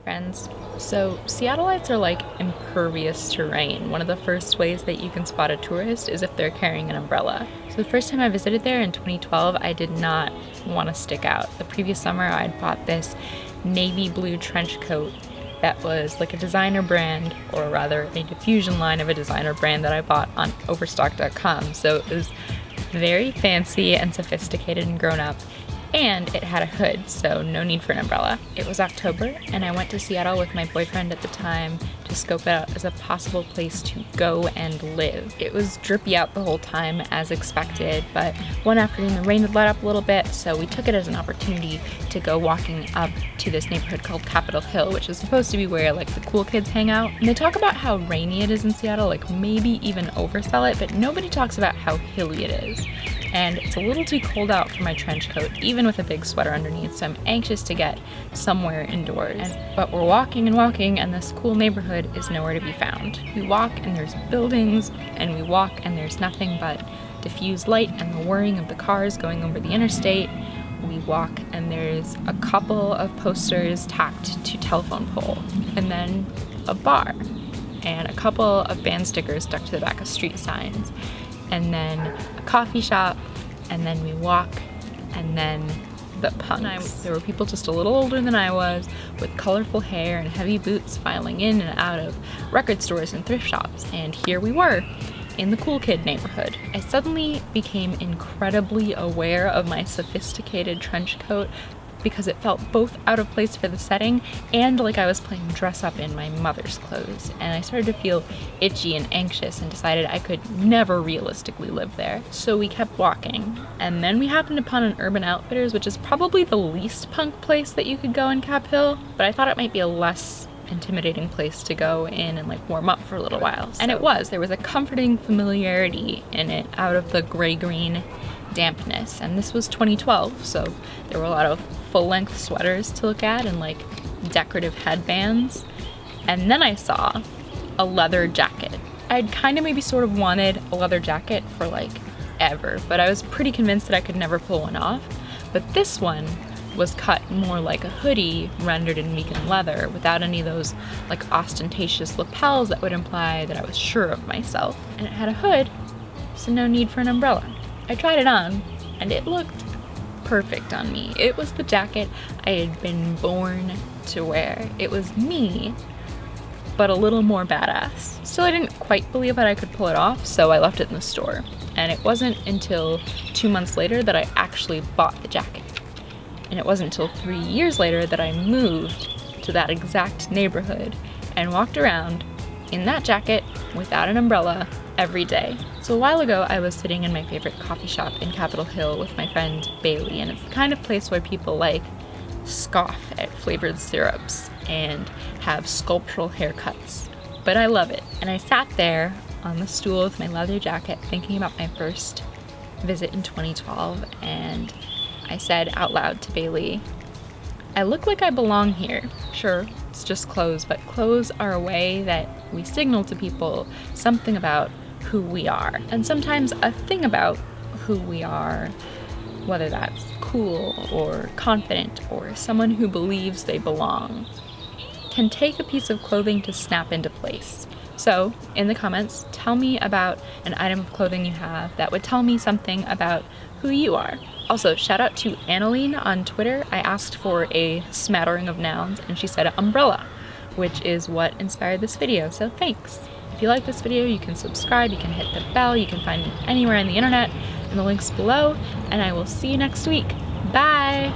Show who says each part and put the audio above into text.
Speaker 1: friends. So Seattleites are like impervious to rain. One of the first ways that you can spot a tourist is if they're carrying an umbrella. So the first time I visited there in 2012, I did not want to stick out. The previous summer I'd bought this navy blue trench coat that was like a designer brand, or rather a diffusion line of a designer brand that I bought on overstock.com. So it was very fancy and sophisticated and grown up. And it had a hood, so no need for an umbrella. It was October, and I went to Seattle with my boyfriend at the time to scope it out as a possible place to go and live. It was drippy out the whole time, as expected, but one afternoon the rain had let up a little bit, so we took it as an opportunity to go walking up to this neighborhood called Capitol Hill, which is supposed to be where like the cool kids hang out. And they talk about how rainy it is in Seattle, like maybe even oversell it, but nobody talks about how hilly it is. And it's a little too cold out for my trench coat, even with a big sweater underneath, so I'm anxious to get somewhere indoors. But we're walking and walking, and this cool neighborhood is nowhere to be found. We walk and there's buildings, and we walk and there's nothing but diffused light and the whirring of the cars going over the interstate. We walk and there's a couple of posters tacked to telephone pole, and then a bar, and a couple of band stickers stuck to the back of street signs, and then a coffee shop, and then we walk, and then the punks. There were people just a little older than I was, with colorful hair and heavy boots filing in and out of record stores and thrift shops, and here we were in the cool kid neighborhood. I suddenly became incredibly aware of my sophisticated trench coat because it felt both out of place for the setting and like I was playing dress up in my mother's clothes. And I started to feel itchy and anxious and decided I could never realistically live there. So we kept walking, and then we happened upon an Urban Outfitters, which is probably the least punk place that you could go in Cap Hill, but I thought it might be a less intimidating place to go in and like warm up for a little while. And it was. There was a comforting familiarity in it out of the gray-green dampness. And this was 2012, so there were a lot of full-length sweaters to look at and like decorative headbands. And then I saw a leather jacket. I'd kind of maybe sort of wanted a leather jacket for like ever, but I was pretty convinced that I could never pull one off. But this one was cut more like a hoodie rendered in vegan leather, without any of those like ostentatious lapels that would imply that I was sure of myself. And it had a hood, so no need for an umbrella. I tried it on, and it looked perfect on me. It was the jacket I had been born to wear. It was me, but a little more badass. Still, I didn't quite believe that I could pull it off, so I left it in the store. And it wasn't until 2 months later that I actually bought the jacket. And it wasn't until 3 years later that I moved to that exact neighborhood and walked around in that jacket without an umbrella every day. So a while ago, I was sitting in my favorite coffee shop in Capitol Hill with my friend Bailey, and it's the kind of place where people like scoff at flavored syrups and have sculptural haircuts. But I love it. And I sat there on the stool with my leather jacket thinking about my first visit in 2012, and I said out loud to Bailey, I look like I belong here. Sure, it's just clothes, but clothes are a way that we signal to people something about who we are. And sometimes a thing about who we are, whether that's cool or confident or someone who believes they belong, can take a piece of clothing to snap into place. So in the comments, tell me about an item of clothing you have that would tell me something about who you are. Also, shout out to Annalene on Twitter. I asked for a smattering of nouns and she said umbrella, which is what inspired this video, so thanks. If you like this video, you can subscribe, you can hit the bell, you can find me anywhere on the internet in the links below, and I will see you next week. Bye!